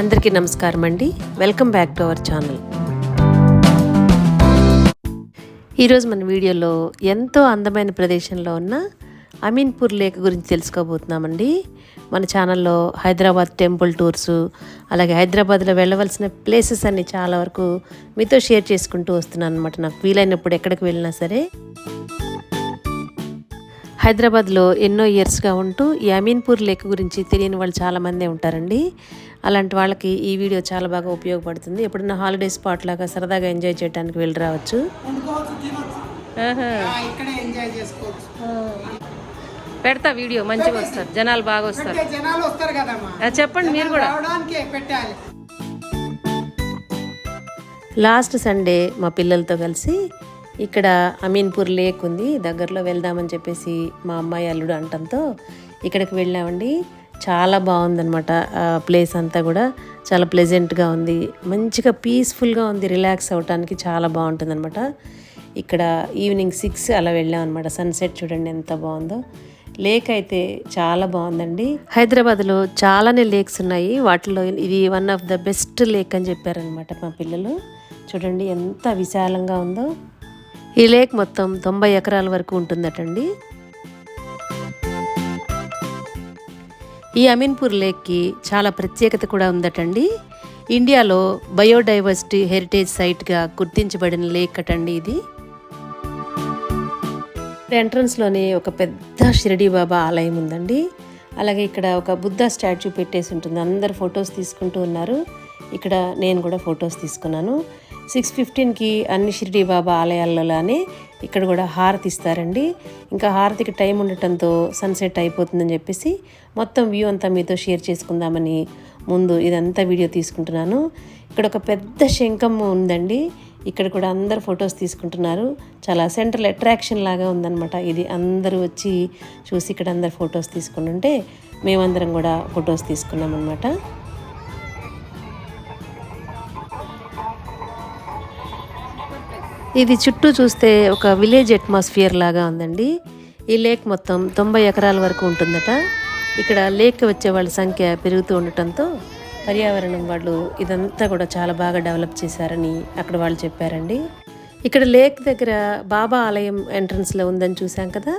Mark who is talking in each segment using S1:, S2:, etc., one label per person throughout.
S1: అందరికీ నమస్కారం అండి. Welcome back to our channel. ఈరోజు మన వీడియోలో ఎంతో అందమైన ప్రదేశంలో ఉన్న అమీన్పూర్ లేక్ గురించి తెలుసుకోబోతున్నామండి. మన ఛానల్లో హైదరాబాద్ టెంపుల్ టూర్సు, అలాగే హైదరాబాద్లో వెళ్ళవలసిన ప్లేసెస్ అన్ని చాలా వరకు మీతో షేర్ చేసుకుంటూ వస్తున్నాను అనమాట. నాకు వీలైనప్పుడు ఎక్కడికి వెళ్ళినా సరే. హైదరాబాద్లో ఎన్నో ఇయర్స్గా ఉంటూ ఈ అమీన్పూర్ లేక్ గురించి తెలియని వాళ్ళు చాలామందే ఉంటారండి. అలాంటి వాళ్ళకి ఈ వీడియో చాలా బాగా ఉపయోగపడుతుంది. ఎప్పుడన్నా హాలిడే స్పాట్ లాగా సరదాగా ఎంజాయ్ చేయడానికి వెళ్ళి రావచ్చు. పెడతా వీడియో, మంచిగా వస్తారు, జనాలు బాగా వస్తారు. చెప్పండి మీరు కూడా. లాస్ట్ సండే మా పిల్లలతో కలిసి ఇక్కడ అమీన్పూర్ లేక్ ఉంది, దగ్గరలో వెళ్దామని చెప్పేసి మా అమ్మాయి అల్లుడు అంటంతో ఇక్కడికి వెళ్ళామండి. చాలా బాగుందన్నమాట. ప్లేస్ అంతా కూడా చాలా ప్లెజెంట్గా ఉంది, మంచిగా పీస్ఫుల్గా ఉంది. రిలాక్స్ అవ్వటానికి చాలా బాగుంటుందన్నమాట. ఇక్కడ ఈవినింగ్ 6 అలా వెళ్ళామన్నమాట. సన్సెట్ చూడండి ఎంత బాగుందో. లేక్ అయితే చాలా బాగుందండి. హైదరాబాద్లో చాలానే లేక్స్ ఉన్నాయి, వాటిలో ఇది one of the best lake అని చెప్పారనమాట మా పిల్లలు. చూడండి ఎంత విశాలంగా ఉందో. ఈ లేక్ మొత్తం 90 ఎకరాల వరకు ఉంటుందటండి. ఈ అమీన్పూర్ లేక్కి చాలా ప్రత్యేకత కూడా ఉందటండి. ఇండియాలో బయోడైవర్సిటీ హెరిటేజ్ సైట్గా గుర్తించబడిన లేక్ అటండి ఇది. ఎంట్రన్స్లోనే ఒక పెద్ద షిరిడి బాబా ఆలయం ఉందండి. అలాగే ఇక్కడ ఒక బుద్ధ స్టాచ్యూ పెట్టేసి ఉంటుంది. అందరు ఫొటోస్ తీసుకుంటూ ఉన్నారు. ఇక్కడ నేను కూడా ఫొటోస్ తీసుకున్నాను. 6:15కి అన్ని షిరిడి బాబా ఆలయాలలోనే ఇక్కడ కూడా హారతి ఇస్తారండి. ఇంకా హారతికి టైం ఉండటంతో సన్సెట్ అయిపోతుందని చెప్పేసి మొత్తం వ్యూ అంతా మీతో షేర్ చేసుకుందామని ముందు ఇదంతా వీడియో తీసుకుంటున్నాను. ఇక్కడ ఒక పెద్ద శంఖం ఉందండి. ఇక్కడ కూడా అందరు ఫొటోస్ తీసుకుంటున్నారు. చాలా సెంట్రల్ అట్రాక్షన్ లాగా ఉందన్నమాట ఇది. అందరూ వచ్చి చూసి ఇక్కడ అందరు ఫొటోస్ తీసుకుంటుంటే మేమందరం కూడా ఫొటోస్ తీసుకున్నాం అన్నమాట. ఇది చుట్టూ చూస్తే ఒక విలేజ్ అట్మాస్ఫియర్ లాగా ఉందండి. ఈ లేక్ మొత్తం 90 ఎకరాల వరకు ఉంటుందట. ఇక్కడ లేక్ వచ్చే వాళ్ళ సంఖ్య పెరుగుతూ ఉండటంతో పర్యావరణం వాళ్ళు ఇదంతా కూడా చాలా బాగా డెవలప్ చేశారని అక్కడ వాళ్ళు చెప్పారండి. ఇక్కడ లేక్ దగ్గర బాబా ఆలయం ఎంట్రన్స్లో ఉందని చూసాం కదా.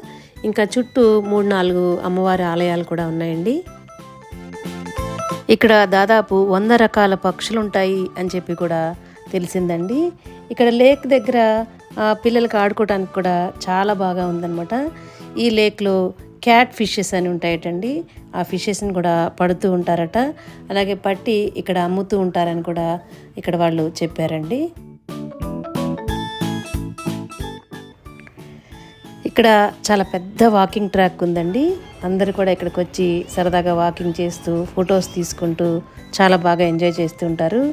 S1: ఇంకా చుట్టూ 3-4 అమ్మవారి ఆలయాలు కూడా ఉన్నాయండి. ఇక్కడ దాదాపు 100 రకాల పక్షులు ఉంటాయి అని చెప్పి కూడా తెలిసిందండి. ఇక్కడ లేక్ దగ్గర పిల్లలకి ఆడుకోవడానికి కూడా చాలా బాగా ఉందన్నమాట. ఈ లేక్లో క్యాట్ ఫిషెస్ అని ఉంటాయటండి. ఆ ఫిషెస్ని కూడా పడుతూ ఉంటారట. అలాగే పట్టి ఇక్కడ అమ్ముతూ ఉంటారని కూడా ఇక్కడ వాళ్ళు చెప్పారండి. ఇక్కడ చాలా పెద్ద వాకింగ్ ట్రాక్ ఉందండి. అందరూ కూడా ఇక్కడికి వచ్చి సరదాగా వాకింగ్ చేస్తూ ఫొటోస్ తీసుకుంటూ చాలా బాగా ఎంజాయ్ చేస్తూ ఉంటారు.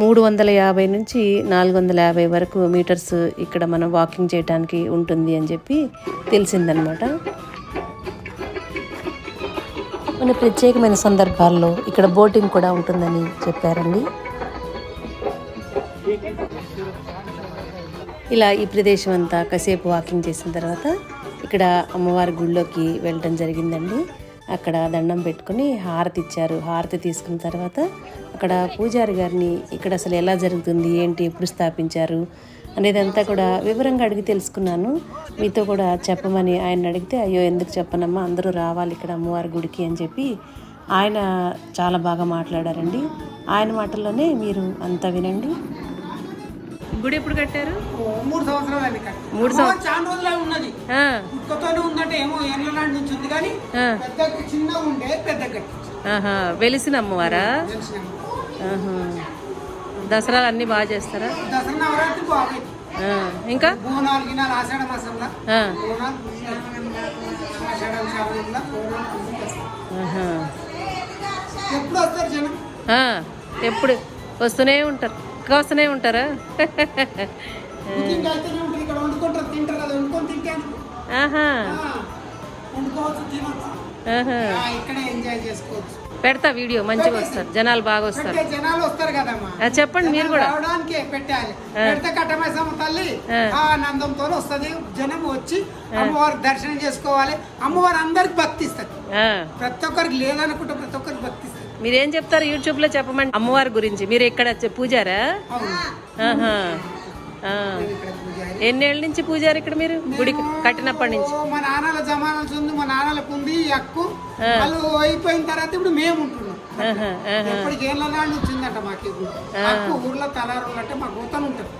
S1: 350 నుంచి 450 వరకు మీటర్స్ ఇక్కడ మనం వాకింగ్ చేయడానికి ఉంటుంది అని చెప్పి తెలిసిందనమాట. కొన్ని ప్రత్యేకమైన సందర్భాల్లో ఇక్కడ బోటింగ్ కూడా ఉంటుందని చెప్పారండి. ఇలా ఈ ప్రదేశం అంతా కాసేపు వాకింగ్ చేసిన తర్వాత ఇక్కడ అమ్మవారి గుళ్ళోకి వెళ్ళడం జరిగిందండి. అక్కడ దండం పెట్టుకుని హారతి ఇచ్చారు. హారతి తీసుకున్న తర్వాత అక్కడ పూజారి గారిని ఇక్కడ అసలు ఎలా జరుగుతుంది, ఏంటి, ఎప్పుడు స్థాపించారు అనేదంతా కూడా వివరంగా అడిగి తెలుసుకున్నాను. మీతో కూడా చెప్పమని ఆయన అడిగితే, అయ్యో ఎందుకు చెప్పనమ్మా, అందరూ రావాలి ఇక్కడ అమ్మవారి గుడికి అని చెప్పి ఆయన చాలా బాగా మాట్లాడారండి. ఆయన మాటల్లోనే మీరు అంతా వినండి. గుడి ఎప్పుడు కట్టారు?
S2: 3 సంవత్సరాలు.
S1: 3 సంవత్సరాలు
S2: చాలా రోజులే ఉన్నది. కొత్తనే ఉందంటే ఏమో ఏళ్ళ నుంచి ఉంది కానీ పెద్ద చిన్నగా ఉండే పెద్ద కట్టి.
S1: వెలిసిన అమ్మవారా? దసరాలు అన్ని బాగా చేస్తారా?
S2: దసరా నవరాత్రి బాగా.
S1: ఇంకా
S2: బోనాలు గినాలు ఆషాఢ మాసంలో ఎప్పుడు వస్తారు జనం?
S1: ఎప్పుడు వస్తూనే ఉంటారు, వస్తూనే ఉంటారా?
S2: ఇక్కడ వండుకుంటారు, తింటారు కదా. వండుకొని తింటాను, వండుకోవచ్చు, తినవచ్చు, ఇక్కడ ఎంజాయ్ చేసుకోవచ్చు.
S1: పెడతా వీడియో, మంచిగా వస్తారు, జనాలు బాగా వస్తారు.
S2: జనాలు వస్తారు కదమ్మా.
S1: చెప్పండి మీరు కూడా.
S2: రావడానికి పెట్టాలి. పెడితే కట్టమైసమ్మ తల్లి ఆనందంతో వస్తుంది. జనం వచ్చి అమ్మవారి దర్శనం చేసుకోవాలి. అమ్మవారు అందరికి భక్తిస్తారు. ప్రతి ఒక్కరికి లేదనుకుంటే ప్రతి ఒక్కరికి భక్తిస్తారు.
S1: మీరేం చెప్తారు యూట్యూబ్ లో చెప్పమండి అమ్మవారి గురించి? మీరు ఇక్కడ పూజారా? ఆహా.
S2: ఇక్కడ పూజారి.
S1: ఎన్నేళ్ళ నుంచి పూజారు ఇక్కడ మీరు గుడి కట్టినప్పటి నుంచి?
S2: మా నాన్నల జమానాలు ఉంది, మా నాన్నలకు ఉంది ఈ హక్కు. వాళ్ళు అయిపోయిన తర్వాత ఇప్పుడు మేము ఉంటున్నాం. ఎప్పటికి ఏళ్ళ నాడు వచ్చిందట మాకు ఈ గుడి. హక్కు ఊర్లో తలారులు అంటే మాకు గోతను ఉంటారు,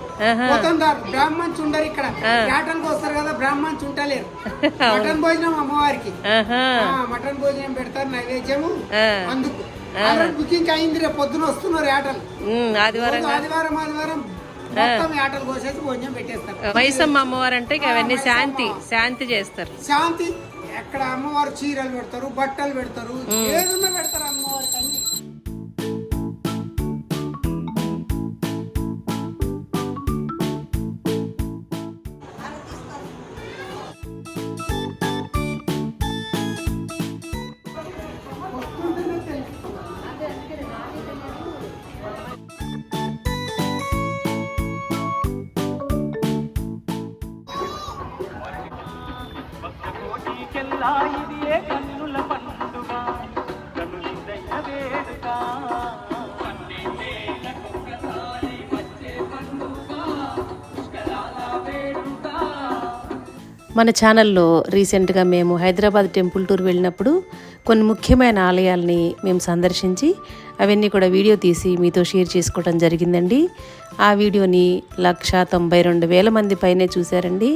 S2: గోతందారు బ్రాహ్మణ్స్ ఉండరు ఇక్కడ. యాటలకు వస్తారు కదా, బ్రాహ్మణ్స్ ఉంటలేరు. మటన్ భోజనం అమ్మవారికి, మటన్ భోజనం పెడతారు నైవేద్యము. అందుకు బుకింగ్ అయింది, రేపు పొద్దున వస్తున్నారు యాటలు. ఆదివారం మొత్తం యాటలు కోసేసి భోజనం పెట్టేస్తారు.
S1: మైసమ్మ అమ్మవారు అంటే అవన్నీ శాంతి చేస్తారు.
S2: శాంతి ఎక్కడ అమ్మవారు చీరలు పెడతారు, బట్టలు పెడతారు, ఏదన్నా పెడతారు అమ్మవారికి అన్ని.
S3: కన్నుల పండుగ కనులిందయ్య వేడుక
S1: మన ఛానల్లో రీసెంట్గా మేము హైదరాబాద్ టెంపుల్ టూర్ వెళ్ళినప్పుడు కొన్ని ముఖ్యమైన ఆలయాల్ని మేము సందర్శించి అవన్నీ కూడా వీడియో తీసి మీతో షేర్ చేసుకోవడం జరిగిందండి. ఆ వీడియోని 192,000 మంది పైనే చూశారండి.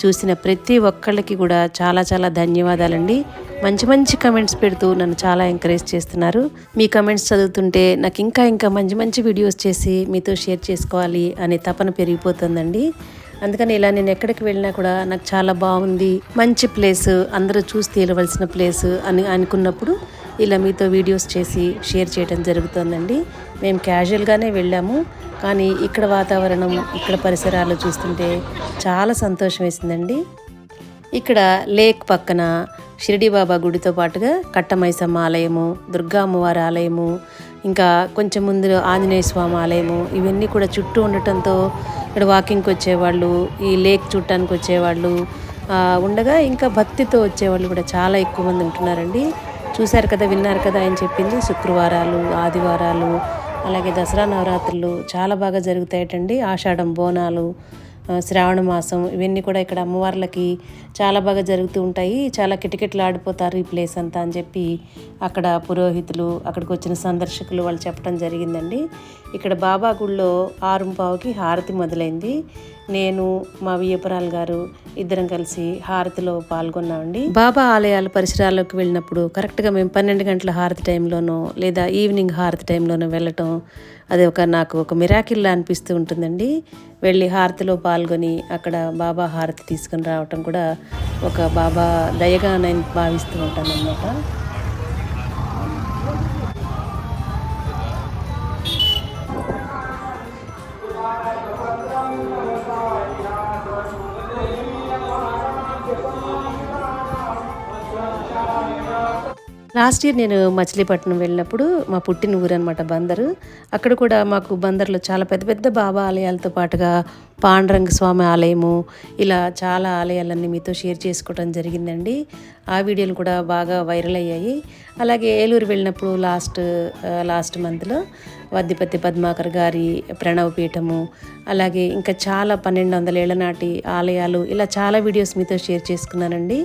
S1: చూసిన ప్రతి ఒక్కళ్ళకి కూడా చాలా చాలా ధన్యవాదాలండి. మంచి మంచి కమెంట్స్ పెడుతూ నన్ను చాలా ఎంకరేజ్ చేస్తున్నారు. మీ కమెంట్స్ చదువుతుంటే నాకు ఇంకా మంచి మంచి వీడియోస్ చేసి మీతో షేర్ చేసుకోవాలి అనే తపన పెరిగిపోతుందండి. అందుకని ఇలా నేను ఎక్కడికి వెళ్ళినా కూడా నాకు చాలా బాగుంది, మంచి ప్లేస్, అందరూ చూసి తీరవలసిన ప్లేస్ అని అనుకున్నప్పుడు ఇలా మీతో వీడియోస్ చేసి షేర్ చేయడం జరుగుతుందండి. మేము క్యాజువల్గానే వెళ్ళాము, కానీ ఇక్కడ వాతావరణం, ఇక్కడ పరిసరాలు చూస్తుంటే చాలా సంతోషం వేసిందండి. ఇక్కడ లేక్ పక్కన షిరిడి బాబా గుడితో పాటుగా కట్టమైసమ్మ ఆలయము, దుర్గా అమ్మవారి ఆలయము, ఇంకా కొంచెం ముందు ఆంజనేయ స్వామి ఆలయము, ఇవన్నీ కూడా చుట్టూ ఉండటంతో ఇక్కడ వాకింగ్కి వచ్చేవాళ్ళు, ఈ లేక్ చూడటానికి వచ్చేవాళ్ళు ఉండగా ఇంకా భక్తితో వచ్చేవాళ్ళు కూడా చాలా ఎక్కువ మంది ఉంటున్నారండి. చూశారు కదా, విన్నారు కదా ఆయన చెప్పింది. శుక్రవారాలు, ఆదివారాలు, అలాగే దసరా నవరాత్రులు చాలా బాగా జరుగుతాయటండి. ఆషాఢం బోనాలు, శ్రావణ మాసం, ఇవన్నీ కూడా ఇక్కడ అమ్మవార్లకి చాలా బాగా జరుగుతూ ఉంటాయి. చాలా కిటకిటలు ఆడిపోతారు ఈ ప్లేస్ అంతా అని చెప్పి అక్కడ పురోహితులు, అక్కడికి వచ్చిన సందర్శకులు వాళ్ళు చెప్పడం జరిగిందండి. ఇక్కడ బాబా గుళ్ళో 6:15కి హారతి మొదలైంది. నేను మా వియ్యపురాలు గారు ఇద్దరం కలిసి హారతిలో పాల్గొన్నామండి. బాబా ఆలయాల పరిసరాల్లోకి వెళ్ళినప్పుడు కరెక్ట్గా మేము 12 గంటల హారతి టైంలోనో లేదా ఈవినింగ్ హారతి టైంలోనో వెళ్ళటం అది నాకు ఒక మిరాకిల్లా అనిపిస్తూ ఉంటుందండి. వెళ్ళి హారతిలో పాల్గొని అక్కడ బాబా హారతి తీసుకుని రావటం కూడా ఒక బాబా దయగా నేను భావిస్తూ ఉంటాను అన్నమాట. లాస్ట్ ఇయర్ నేను మచిలీపట్నం వెళ్ళినప్పుడు మా పుట్టిన ఊరు అనమాట బందరు. అక్కడ కూడా మాకు బందర్లో చాలా పెద్ద పెద్ద బాబా ఆలయాలతో పాటుగా పాండురంగ స్వామి ఆలయము, ఇలా చాలా ఆలయాలన్నీ మీతో షేర్ చేసుకోవడం జరిగిందండి. ఆ వీడియోలు కూడా బాగా వైరల్ అయ్యాయి. అలాగే ఏలూరు వెళ్ళినప్పుడు లాస్ట్ మంత్లో వద్దిపత్తి పద్మాకర్ గారి ప్రణవ పీఠము, అలాగే ఇంకా చాలా 1200 ఏళ్ల నాటి ఆలయాలు, ఇలా చాలా వీడియోస్ మీతో షేర్ చేసుకున్నానండి.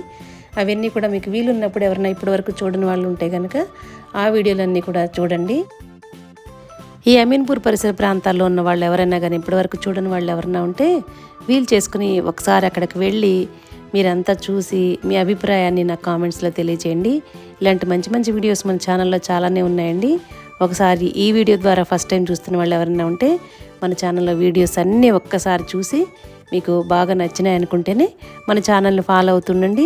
S1: అవన్నీ కూడా మీకు వీలున్నప్పుడు ఎవరైనా ఇప్పటివరకు చూడని వాళ్ళు ఉంటే కనుక ఆ వీడియోలన్నీ కూడా చూడండి. ఈ అమీన్పూర్ పరిసర ప్రాంతాల్లో ఉన్న వాళ్ళు ఎవరైనా కానీ ఇప్పటివరకు చూడని వాళ్ళు ఎవరైనా ఉంటే వీలు చేసుకుని ఒకసారి అక్కడికి వెళ్ళి మీరంతా చూసి మీ అభిప్రాయాన్ని నాకు కామెంట్స్లో తెలియజేయండి. ఇలాంటి మంచి మంచి వీడియోస్ మన ఛానల్లో చాలానే ఉన్నాయండి. ఒకసారి ఈ వీడియో ద్వారా ఫస్ట్ టైం చూస్తున్న వాళ్ళు ఎవరైనా ఉంటే మన ఛానల్లో వీడియోస్ అన్నీ ఒక్కసారి చూసి మీకు బాగా నచ్చినాయి అనుకుంటేనే మన ఛానల్ని ఫాలో అవుతుండండి.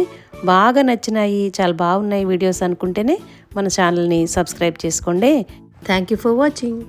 S1: బాగా నచ్చినాయి, చాలా బాగున్నాయి వీడియోస్ అనుకుంటేనే మన ఛానల్ని సబ్స్క్రైబ్ చేసుకోండి. Thank you for watching.